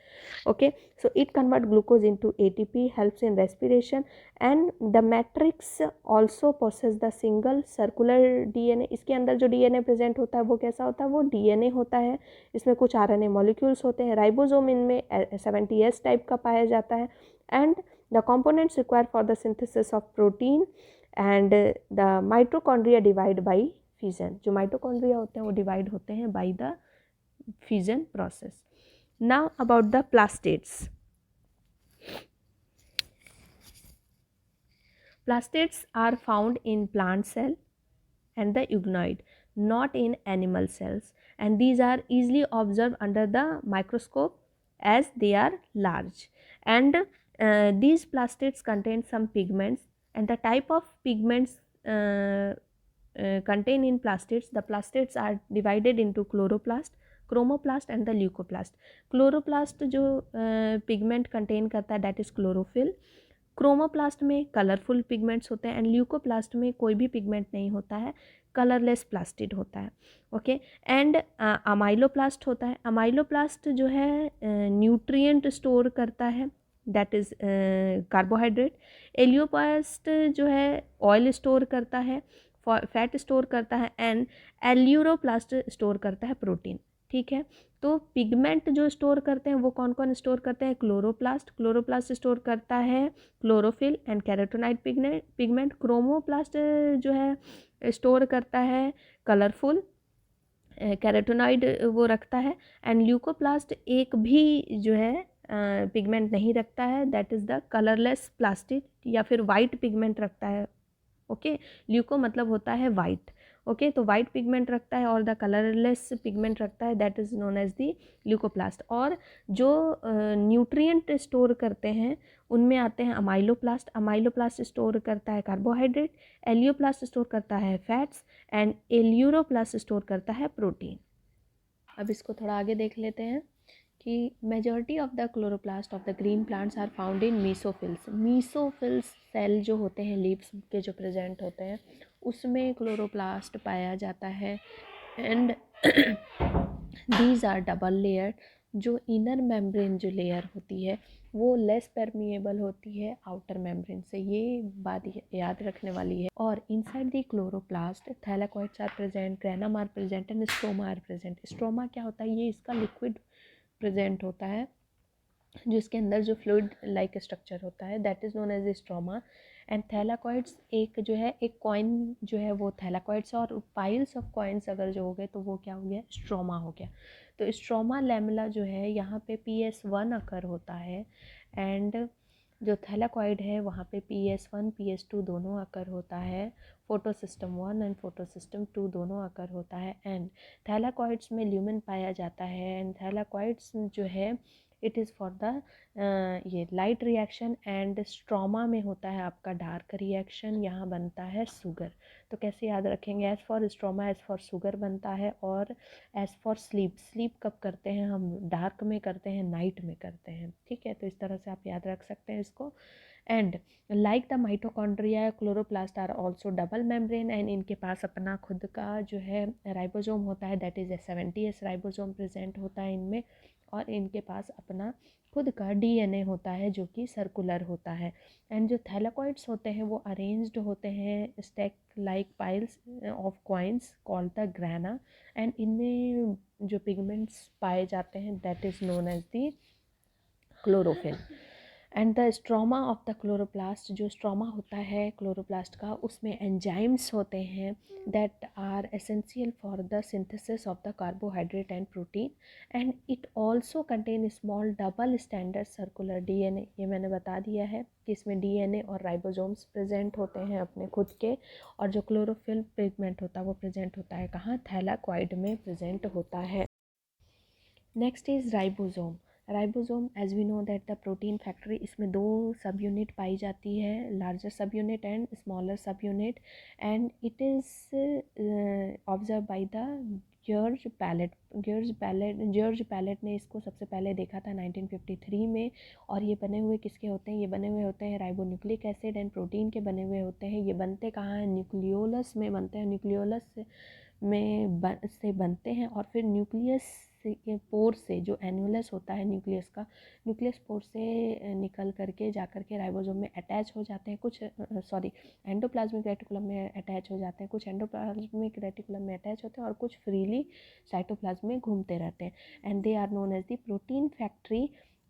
Okay, so it convert glucose into ATP, helps in respiration, and the matrix also possess the single circular DNA. इसके अंदर जो डीएनए प्रेजेंट होता है वो कैसा होता है, वो डीएनए होता है. इसमें कुछ आरएनए मॉलिक्यूल्स होते हैं. राइबोसोम इनमें 70S टाइप का पाया जाता है, and the components required for the synthesis of protein, and the mitochondria divide by fission. जो माइटोकॉन्ड्रिया होते हैं वो डिवाइड होते हैं by the fission process. Now about the plastids. Plastids are found in plant cell and the euglenoid, not in animal cells, and these are easily observed under the microscope as they are large, and these plastids contain some pigments, and the type of pigments contained in plastids, the plastids are divided into chloroplast, chromoplast and the leucoplast. Chloroplast जो pigment contain करता है that is chlorophyll. Chromoplast में colourful pigments होते हैं, and leucoplast में कोई भी pigment नहीं होता है, कलरलेस प्लास्टिड होता है. ओके, एंड अमाइलोप्लास्ट होता है. अमाइलोप्लास्ट जो है न्यूट्रिएंट स्टोर करता है, दैट इज़ कार्बोहाइड्रेट. एलियोप्लास्ट जो है ऑयल स्टोर करता है, फैट स्टोर करता है, एंड एल्यूरोप्लास्ट स्टोर करता है प्रोटीन. ठीक है, तो पिगमेंट जो स्टोर करते हैं वो कौन कौन स्टोर करते हैं, क्लोरोप्लास्ट. क्लोरोप्लास्ट स्टोर करता है chlorophyll and carotenoid pigment. Chromoplast जो है स्टोर करता है कलरफुल, कैरोटीनॉइड वो रखता है, एंड ल्यूकोप्लास्ट एक भी जो है पिगमेंट नहीं रखता है, that is the colourless plastid, या फिर वाइट पिगमेंट रखता है. ओके, ल्यूको मतलब होता है वाइट. ओके, तो वाइट पिगमेंट रखता है और द कलरलेस पिगमेंट रखता है, that is known as the leucoplast. और जो न्यूट्रिएंट स्टोर करते हैं उनमें आते हैं अमाइलोप्लास्ट. अमाइलोप्लास्ट स्टोर करता है कार्बोहाइड्रेट, एलियोप्लास्ट स्टोर करता है फैट्स, एंड एल्यूरोप्लास्ट स्टोर करता है प्रोटीन. अब इसको थोड़ा आगे देख लेते हैं कि majority of the chloroplast of the green plants are found in mesophylls. Mesophylls cell जो होते हैं लीव्स के जो प्रेजेंट होते हैं उसमें क्लोरोप्लास्ट पाया जाता है, and these are double layer. जो इनर मेम्ब्रेन जो लेयर होती है वो लेस परमिएबल होती है आउटर मेम्ब्रेन से, ये बात याद रखने वाली है. और inside the chloroplast thylakoids are present, granum are present, and stroma are present. Stroma क्या होता है, ये इसका लिक्विड प्रेजेंट होता है जो इसके अंदर जो फ्लूइड लाइक स्ट्रक्चर होता है, that is known as stroma. And thylakoids एक जो है एक कॉइन जो है वो थैलाकॉइड्स, और पाइल्स ऑफ कॉइन्स अगर जो हो गए तो वो क्या हो गया, स्ट्रोमा हो गया. तो स्ट्रोमा लैमेला जो है यहाँ पे PS1 अकर होता है, एंड जो थैलाकॉइड है वहाँ पे PS1 PS2 दोनों अकर होता है. फोटोसिस्टम 1 एंड फोटोसिस्टम 2 दोनों अकर होता है, एंड थैलाकॉइड्स में ल्यूमेन पाया जाता है. एंड थैलाकॉइड्स जो है इट इज़ फॉर द ये लाइट रिएक्शन, एंड स्ट्रोमा में होता है आपका डार्क रिएक्शन, यहाँ बनता है शुगर। तो कैसे याद रखेंगे, S for stroma S for sugar बनता है, और एज फॉर स्लीप, स्लीप कब करते हैं हम, डार्क में करते हैं, नाइट में करते हैं, ठीक है। तो इस तरह से आप याद रख सकते हैं इसको। And like the mitochondria, chloroplast are also double membrane, and इनके पास अपना खुद का जो है राइबोसोम होता है, that is a 70s ribosome present होता है इनमें, और इनके पास अपना खुद का डीएनए होता है जो कि सर्कुलर होता है। एंड जो थैलेकॉइड्स होते हैं वो अरेंज्ड होते हैं stack like piles of coins called the grana, and इनमें जो पिगमेंट्स पाए जाते हैं that is known as the chlorophyll. And the stroma of the chloroplast, जो स्ट्रोमा होता है क्लोरोप्लास्ट का, उसमें एंजाइम्स होते हैं that are essential for the synthesis of the carbohydrate and protein, and it also contain small double standard circular DNA. ये मैंने बता दिया है कि इसमें डीएनए और राइबोसोम्स प्रेजेंट होते हैं अपने खुद के, और जो क्लोरोफिल पिगमेंट होता है वो प्रेजेंट होता है कहाँ, थैलाकॉइड में प्रेजेंट होता है। Next is ribosome. Ribosome as we know that the protein factory, इसमें दो सब यूनिट पाई जाती है, larger subunit and smaller subunit, and it is observe by the George Palade ने इसको सबसे पहले देखा था 1953 में। और ये बने हुए किसके होते हैं, ये बने हुए होते हैं राइबोन्यूक्लिक एसिड एंड प्रोटीन के बने हुए होते हैं। ये बनते कहाँ हैं, न्यूक्लियोलस में बनते हैं, न्यूक्लियोलस से बनते हैं, और फिर न्यूक्लियस के पोर से, जो एन्युलस होता है न्यूक्लियस का, न्यूक्लियस पोर से निकल करके जा करके राइबोसोम में अटैच हो जाते हैं, कुछ एंडोप्लाज्मिक रेटिकुलम में अटैच हो जाते हैं, कुछ एंडोप्लाज्मिक रेटिकुलम में अटैच होते हैं, और कुछ फ्रीली साइटोप्लाज्म में घूमते रहते हैं, and they are known as the protein factory,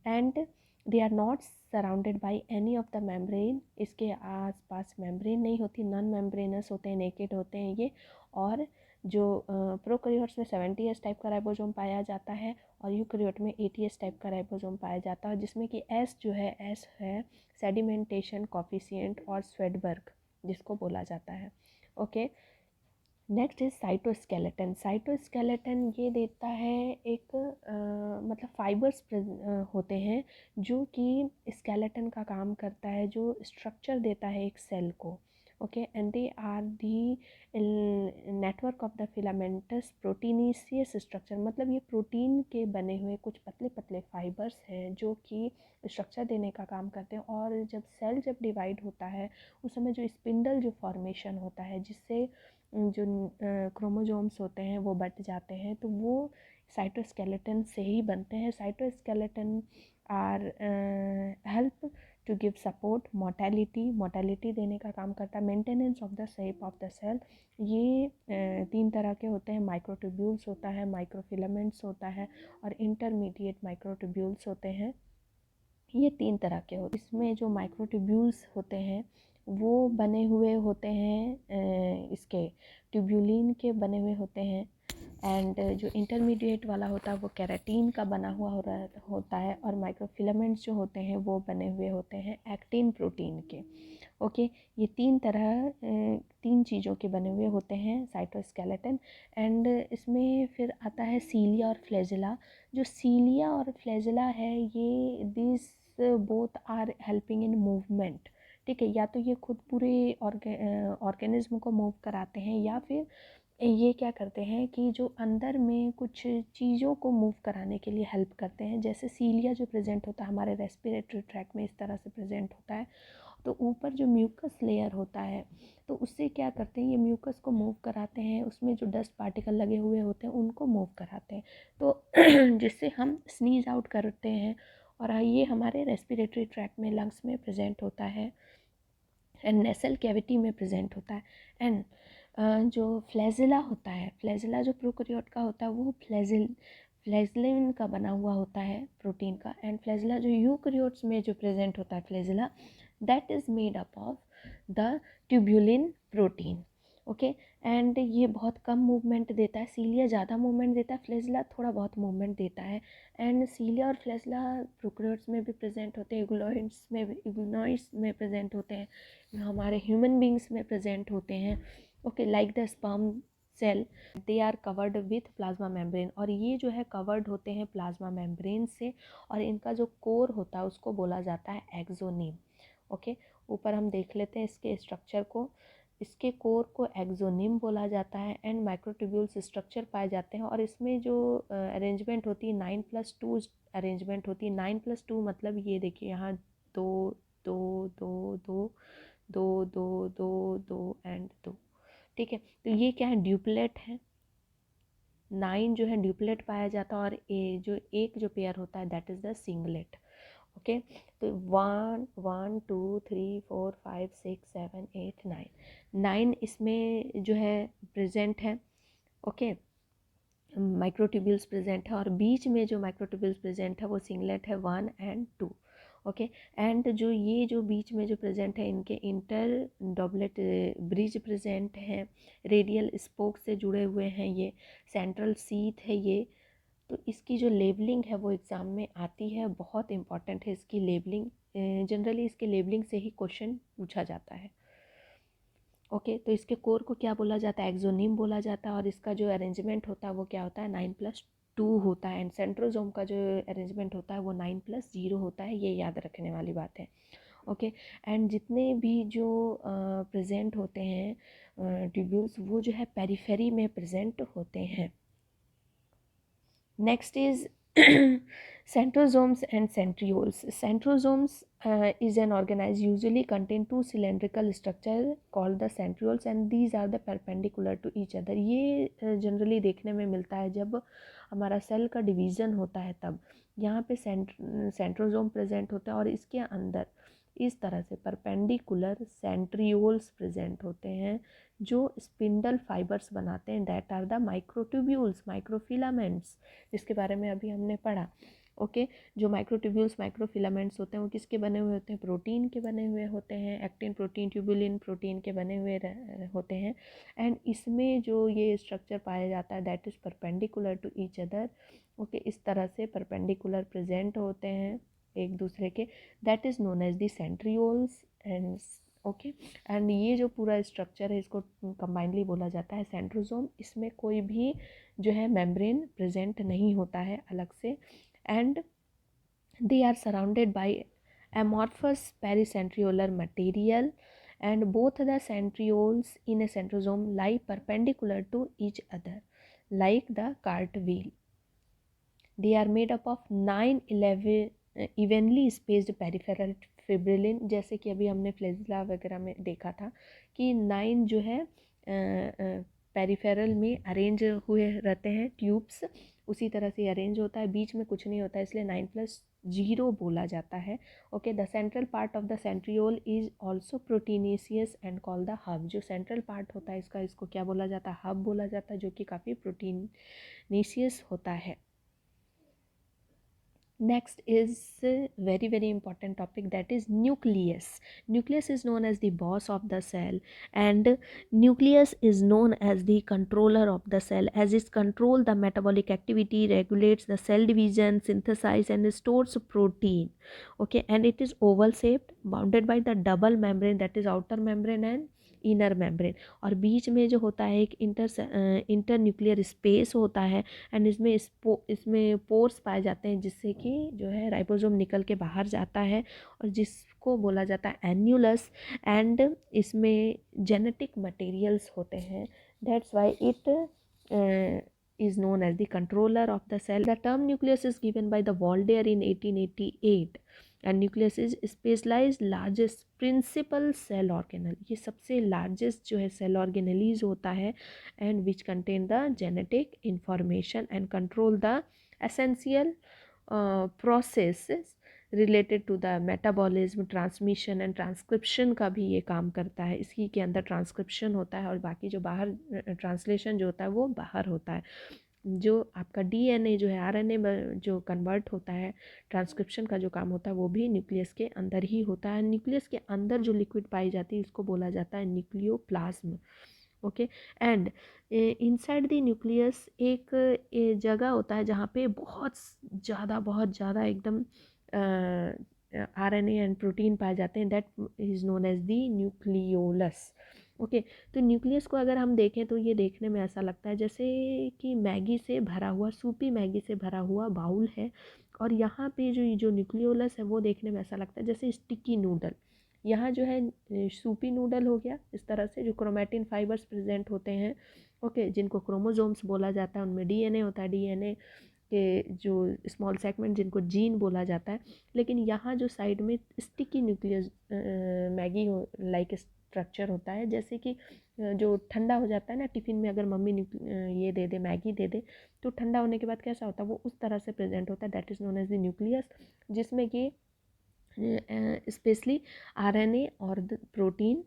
and they are not surrounded by any of the membrane. इसके आसपास मेम्ब्रेन नहीं होती, नॉन मेम्ब्रेनस होते हैं, नेकेड होते हैं ये। और जो प्रोकैरियोट्स में 70s टाइप का राइबोसोम पाया जाता है, और यूकैरियोट में 80s टाइप का राइबोसोम पाया जाता है, जिसमें कि एस जो है, एस है सेडिमेंटेशन कॉफिशिएंट और स्वेडबर्ग जिसको बोला जाता है। Okay, next is cytoskeleton. Cytoskeleton ये देता है एक मतलब फाइबर्स होते हैं जो कि स्केलेटन का काम करता है, जो स्ट्रक्चर देता है एक सेल को। Okay, and they are the network of the filamentous proteinaceous structure, मतलब ये प्रोटीन के बने हुए कुछ पतले पतले फाइबर्स हैं जो कि स्ट्रक्चर देने का काम करते हैं। और जब डिवाइड होता है उस समय जो स्पिंडल जो फॉर्मेशन होता है, जिससे जो क्रोमोजोम्स होते हैं वो बट जाते हैं, तो वो साइटोस्केलेटन से ही बनते हैं। Cytoskeleton are help to give support motility देने का काम करता है, maintenance of the shape of the cell. ये तीन तरह के होते हैं, माइक्रोट्यूब्यूल्स होता है, माइक्रोफिलामेंट्स होता है, और इंटरमीडिएट माइक्रोट्यूब्यूल्स होते हैं। ये तीन तरह के होते हैं। इसमें जो माइक्रोट्यूब्यूल्स होते हैं वो बने हुए होते हैं इसके ट्यूब्यूलिन के बने हुए होते हैं, एंड जो इंटरमीडिएट वाला होता है वो केराटीन का बना हुआ होता है, और माइक्रोफिलामेंट्स जो होते हैं वो बने हुए होते हैं एक्टिन प्रोटीन के। ओके, ये तीन चीज़ों के बने हुए होते हैं साइटोस्केलेटन। एंड इसमें फिर आता है सीलिया और फ्लैजेला। जो सीलिया और फ्लैजेला है, ये this both are helping in movement, ठीक है। या तो ये खुद पूरे ऑर्गेनिज्म को मूव कराते हैं, या फिर ये क्या करते हैं कि जो अंदर में कुछ चीज़ों को मूव कराने के लिए हेल्प करते हैं। जैसे सीलिया जो प्रेजेंट होता है हमारे रेस्पिरेटरी ट्रैक में, इस तरह से प्रेजेंट होता है। तो ऊपर जो म्यूकस लेयर होता है, तो उससे क्या करते हैं, ये म्यूकस को मूव कराते हैं, उसमें जो डस्ट पार्टिकल लगे हुए होते हैं उनको मूव कराते हैं, तो जिससे हम स्नीज आउट करते हैं। और ये हमारे रेस्पिरेटरी ट्रैक में, लंग्स में प्रेजेंट होता है, एंड नेसल कैविटी में प्रेजेंट होता है। एंड जो फ्लैजिला होता है, फ्लैजिला जो प्रोकैरियोट का होता है वो फ्लैजिलिन का बना हुआ होता है, प्रोटीन का। एंड फ्लैजिला जो यूकैरियोट्स में जो प्रेजेंट होता है flagella, that is made up of the tubulin protein. Okay, and ये बहुत कम मूवमेंट देता है, सीलिया ज़्यादा मूवमेंट देता है, फ्लैजिला थोड़ा बहुत मूवमेंट देता है। एंड सीलिया और फ्लैजिला प्रोकैरियोट्स में भी प्रेजेंट होते हैं, इग्नोइड्स में प्रेजेंट होते हैं, हमारे ह्यूमन बींग्स में प्रेजेंट होते हैं। Okay, like the sperm cell they are covered with plasma membrane, और ये जो है कवर्ड होते हैं प्लाज्मा मेम्ब्रेन से, और इनका जो कोर होता है उसको बोला जाता है एक्सोनिम। ओके, ऊपर हम देख लेते हैं इसके स्ट्रक्चर को। इसके कोर को एक्सोनिम बोला जाता है एंड माइक्रोट्यूब्यूल्स स्ट्रक्चर पाए जाते हैं, और इसमें जो अरेंजमेंट होती है 9+2 अरेंजमेंट होती है। 9+2 मतलब ये देखिए यहाँ 2 2 2 2 2 2 2 2 एंड 2, ठीक है। तो ये क्या है, ड्यूप्लेट है। 9 जो है ड्यूप्लेट पाया जाता है, और एक जो पेयर होता है that is the singlet. Okay, तो 1 1 2 3 4 5 6 7 8 9, 9 इसमें जो है प्रेजेंट है। ओके, माइक्रोट्यूब्यूल्स प्रेजेंट है, और बीच में जो माइक्रोट्यूब्यूल्स प्रेजेंट है वो सिंगलेट है 1 एंड 2। ओके, एंड जो बीच में जो प्रेजेंट है इनके इंटर डॉबलेट ब्रिज प्रेजेंट है, रेडियल स्पोक से जुड़े हुए हैं, ये सेंट्रल सीथ है ये। तो इसकी जो लेबलिंग है वो एग्ज़ाम में आती है, बहुत इंपॉर्टेंट है इसकी लेबलिंग। जनरली इसके लेबलिंग से ही क्वेश्चन पूछा जाता है। ओके, तो इसके कोर को क्या बोला जाता है, एक्सोनिम बोला जाता है, और इसका जो अरेंजमेंट होता है वो क्या होता है, 9+2 होता है, एंड सेंट्रोजोम का जो अरेंजमेंट होता है वो 9+0 होता है, ये याद रखने वाली बात है। ओके, एंड जितने भी जो प्रेजेंट होते हैं ट्यूब्यूल्स वो जो है पेरिफेरी में प्रेजेंट होते हैं। Next is centrosomes and centrioles. Centrosomes is an organism usually contain two cylindrical structure called the centrioles, and these are the perpendicular to each other. ये जनरली देखने में मिलता है जब हमारा सेल का डिवीज़न होता है, तब यहाँ पे सेंट्रोजोम प्रेजेंट होता है, और इसके अंदर इस तरह से परपेंडिकुलर सेंट्रियोल्स प्रेजेंट होते हैं जो स्पिंडल फाइबर्स बनाते हैं, that are the microtubules, microfilaments, जिसके बारे में अभी हमने पढ़ा। ओके, जो माइक्रोट्यूब्यूल्स माइक्रोफिलामेंट्स होते हैं वो किसके बने हुए होते हैं, प्रोटीन के बने हुए होते हैं, एक्टिन प्रोटीन, ट्यूबुलिन प्रोटीन के बने हुए होते हैं, एंड इसमें जो ये स्ट्रक्चर पाया जाता है that is perpendicular to each other. Okay, इस तरह से परपेंडिकुलर प्रेजेंट होते हैं एक दूसरे के, that is known as the centrioles and okay, and ये जो पूरा स्ट्रक्चर है इसको कंबाइनली बोला जाता है सेंट्रोजोम। इसमें कोई भी जो है मेम्ब्रेन प्रेजेंट नहीं होता है अलग से, and they are surrounded by amorphous pericentriolar material, and both the centrioles in a centrosome lie perpendicular to each other like the cartwheel. They are made up of 9-11 evenly spaced peripheral fibrillin, जैसे कि अभी हमने flagella वगैरह में देखा था कि 9 जो है पेरिफेरल में अरेंज हुए रहते हैं ट्यूब्स, उसी तरह से अरेंज होता है, बीच में कुछ नहीं होता है, इसलिए 9+0 बोला जाता है। Okay, the central part of the centriole is also proteinaceous and called the hub. जो सेंट्रल पार्ट होता है इसका, इसको क्या बोला जाता है, हब बोला जाता है, जो कि काफ़ी प्रोटीनेशियस होता है। Next is very important topic, that is nucleus. Nucleus is known as the boss of the cell, and nucleus is known as the controller of the cell, as it controls the metabolic activity, regulates the cell division, synthesis and stores protein. Okay, and it is oval shaped, bounded by the double membrane, that is outer membrane and inner membrane, और बीच में जो होता है एक inter nuclear space होता है, and इसमें pores पाए जाते हैं जिससे कि जो है राइबोसोम निकल के बाहर जाता है, और जिसको बोला जाता है एन्यूलस, एंड इसमें जेनेटिक मटेरियल्स होते हैं, that's why it is known as the controller of the cell. The term nucleus is given by the Waldeyer in 1888, and nucleus is specialized largest principal cell organelle. ये सबसे largest जो है cell organelles होता है, and which contain the genetic information and control the essential processes related to the metabolism, transmission and transcription का भी ये काम करता है। इसकी के अंदर ट्रांसक्रिप्शन होता है, और बाकी जो बाहर ट्रांसलेशन जो होता है वो बाहर होता है। जो आपका डीएनए जो है आरएनए जो कन्वर्ट होता है, ट्रांसक्रिप्शन का जो काम होता है वो भी न्यूक्लियस के अंदर ही होता है। न्यूक्लियस के अंदर जो लिक्विड पाई जाती है इसको बोला जाता है nucleoplasm. Okay, and inside the nucleus एक जगह होता है जहाँ पे बहुत ज़्यादा एकदम आरएनए एंड प्रोटीन पाए जाते हैं, that is known as the nucleolus. Okay, तो न्यूक्लियस को अगर हम देखें तो ये देखने में ऐसा लगता है जैसे कि मैगी से भरा हुआ, सूपी मैगी से भरा हुआ बाउल है, और यहाँ पे जो न्यूक्लियोलस है वो देखने में ऐसा लगता है जैसे स्टिकी नूडल। यहाँ जो है सूपी नूडल हो गया इस तरह से, जो क्रोमेटिन फाइबर्स प्रेजेंट होते हैं, ओके, जिनको क्रोमोजोम्स बोला जाता है, उनमें डीएनए होता है, डीएनए के जो स्मॉल सेगमेंट जिनको जीन बोला जाता है। लेकिन यहाँ जो साइड में स्टिकी न्यूक्लियस मैगी हो लाइक स्ट्रक्चर होता है, जैसे कि जो ठंडा हो जाता है ना टिफ़िन में, अगर मम्मी ये दे दे, मैगी दे दे, तो ठंडा होने के बाद कैसा होता है, वो उस तरह से प्रेजेंट होता है, that is known as the nucleus, जिसमें कि स्पेशली आरएनए और प्रोटीन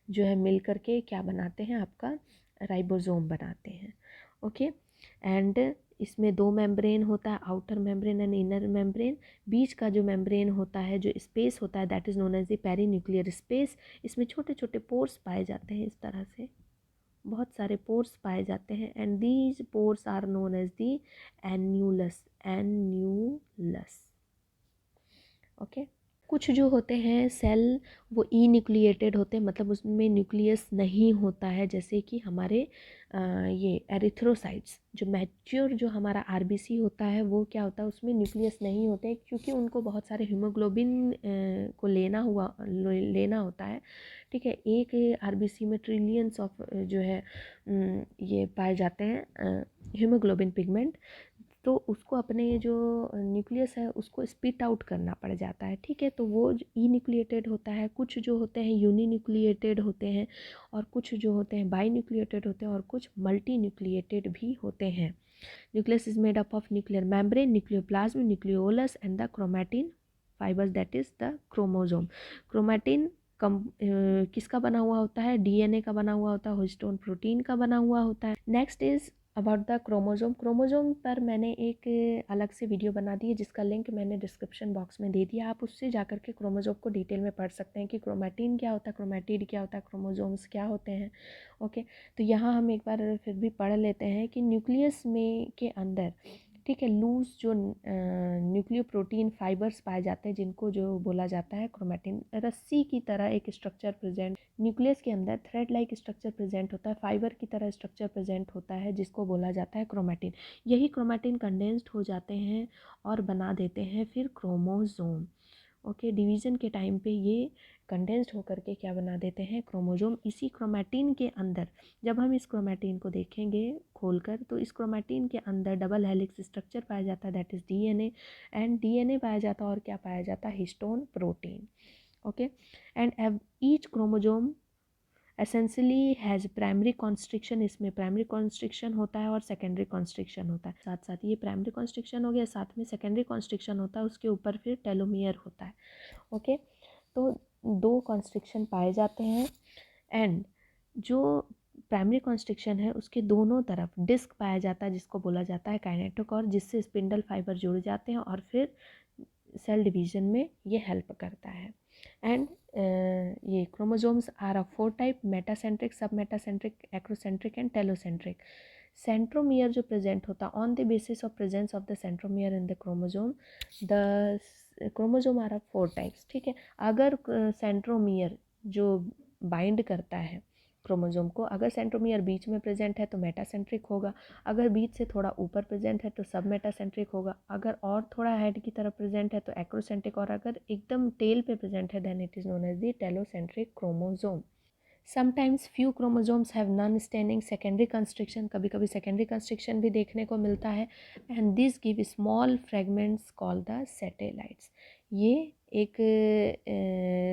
जो है मिल करके क्या बनाते हैं, आपका राइबोसोम बनाते हैं। ओके, एंड इसमें दो मेम्ब्रेन होता है, outer membrane and inner membrane. बीच का जो मेम्ब्रेन होता है, जो स्पेस होता है, that is known as the perinuclear space. इसमें छोटे छोटे पोर्स पाए जाते हैं, इस तरह से बहुत सारे पोर्स पाए जाते हैं, and these pores are known as the annulus, annulus. Okay, कुछ जो होते हैं सेल वो ई न्यूक्लिएटेड होते हैं, मतलब उसमें न्यूक्लियस नहीं होता है, जैसे कि हमारे ये एरिथ्रोसाइट्स, जो मैच्योर जो हमारा आरबीसी होता है वो क्या होता है, उसमें न्यूक्लियस नहीं होते, क्योंकि उनको बहुत सारे हीमोग्लोबिन को लेना होता है। ठीक है, एक आरबीसी में ट्रिलियंस ऑफ जो है ये पाए जाते हैं हीमोग्लोबिन पिगमेंट, तो उसको अपने जो न्यूक्लियस है उसको स्पिट आउट करना पड़ जाता है। ठीक है, तो वो ई न्यूक्लिएटेड होता है, कुछ जो होते हैं यूनी न्यूक्लिएटेड होते हैं, और कुछ जो होते हैं बाई न्यूक्लिएटेड होते हैं, और कुछ मल्टी न्यूक्लिएटेड भी होते हैं। Nucleus is made up of nuclear membrane, nucleoplasm, nucleolus and the chromatin fibres, that is the chromosome. Chromatin किसका बना हुआ होता है, डीएनए का बना हुआ होता है, हिस्टोन प्रोटीन का बना हुआ होता है। Next is about the chromosome. Chromosome पर मैंने एक अलग से वीडियो बना दी है, जिसका लिंक मैंने डिस्क्रिप्शन बॉक्स में दे दिया, आप उससे जाकर के क्रोमोजोम को डिटेल में पढ़ सकते हैं कि क्रोमैटिन क्या होता है, क्रोमैटिड क्या होता है, क्रोमोजोम्स क्या होते हैं। ओके, तो यहाँ हम एक बार फिर भी पढ़ लेते हैं कि न्यूक्लियस में के अंदर, ठीक है, लूज जो न्यूक्लियोप्रोटीन फाइबर्स पाए जाते हैं, जिनको जो बोला जाता है क्रोमैटिन, रस्सी की तरह एक स्ट्रक्चर प्रेजेंट न्यूक्लियस के अंदर, थ्रेड लाइक स्ट्रक्चर प्रेजेंट होता है, फाइबर की तरह स्ट्रक्चर प्रेजेंट होता है, जिसको बोला जाता है क्रोमैटिन। यही क्रोमैटिन कंडेंस्ड हो जाते हैं और बना देते हैं फिर क्रोमोजोम। ओके, डिवीज़न के टाइम पे ये कंडेंस्ड होकर के क्या बना देते हैं, क्रोमोजोम। इसी क्रोमैटिन के अंदर, जब हम इस क्रोमैटिन को देखेंगे खोलकर, तो इस क्रोमैटिन के अंदर डबल हेलिक्स स्ट्रक्चर पाया जाता है, that is DNA, and DNA पाया जाता है, और क्या पाया जाता है, histone protein. Okay, and each chromosome essentially has primary constriction, इसमें प्राइमरी कॉन्स्ट्रिक्शन होता है और सेकेंडरी कॉन्स्ट्रिक्शन होता है, साथ साथ ये प्राइमरी कॉन्स्ट्रिक्शन हो गया, साथ में सेकेंडरी कॉन्स्ट्रिक्शन होता है, उसके ऊपर फिर टेलोमियर होता है। ओके, तो दो कॉन्स्ट्रिक्शन पाए जाते हैं, एंड जो प्राइमरी कॉन्स्ट्रिक्शन है उसके दोनों तरफ डिस्क पाया जाता है, जिसको बोला जाता है काइनेटोकोर, जिससे स्पिंडल फाइबर जुड़ जाते हैं और फिर सेल डिवीजन में ये हेल्प करता है। एंड ये chromosomes are of 4 type, metacentric, sub metacentric, acrocentric and telocentric. Centromere जो प्रेजेंट होता है, on the basis of presence of the centromere in the chromosome, the chromosome are of 4 types. ठीक है, अगर सेंट्रोमियर जो बाइंड करता है क्रोमोजोम को, अगर सेंट्रोमियर बीच में प्रेजेंट है तो मेटासेंट्रिक होगा, अगर बीच से थोड़ा ऊपर प्रेजेंट है तो सब मेटासेंट्रिक होगा, अगर और थोड़ा हेड की तरफ प्रेजेंट है तो एक्रोसेंट्रिक, और अगर एकदम टेल पे प्रेजेंट है then it is known as the telocentric chromosome. Sometimes few chromosomes have non standing secondary constriction, कभी कभी सेकेंडरी कंस्ट्रिक्शन भी देखने को मिलता है, and this give small fragments called the satellites. ये एक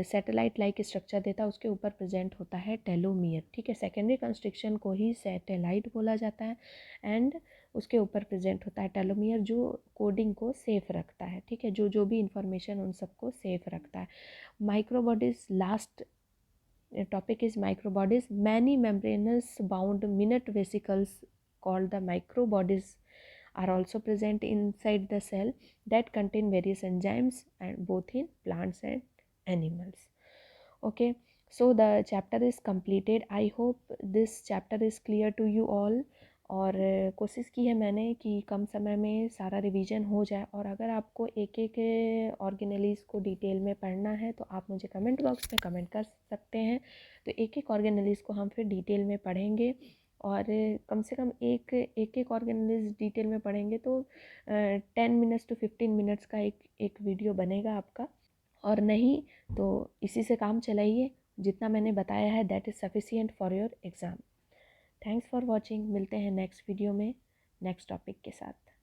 सैटेलाइट लाइक स्ट्रक्चर देता है, उसके ऊपर प्रेजेंट होता है टेलोमियर। ठीक है, सेकेंडरी कंस्ट्रिक्शन को ही सैटेलाइट बोला जाता है, एंड उसके ऊपर प्रेजेंट होता है टेलोमियर, जो कोडिंग को सेफ रखता है। ठीक है, जो जो भी इंफॉर्मेशन उन सबको सेफ रखता है। Microbodies, last topic is microbodies. Many membranous bound minute vesicles called the microbodies are also present inside the cell that contain various enzymes, and both in plants and animals. Okay, so the chapter is completed. I hope this chapter is clear to you all. और कोशिश की है मैंने कि कम समय में सारा revision हो जाए। और अगर आपको एक एक ऑर्गेनेलीज़ को डिटेल में पढ़ना है तो आप मुझे कमेंट बॉक्स में कमेंट कर सकते हैं। तो एक एक ऑर्गेनेलीज़ को हम फिर डिटेल में पढ़ेंगे, और कम से कम एक ऑर्गेनेलीज़ डिटेल में पढ़ेंगे तो 10 मिनट्स to 15 मिनट्स का एक वीडियो बनेगा आपका। और नहीं तो इसी से काम चलाइए, जितना मैंने बताया है that is sufficient for your exam. Thanks for watching. मिलते हैं नेक्स्ट वीडियो में नेक्स्ट टॉपिक के साथ।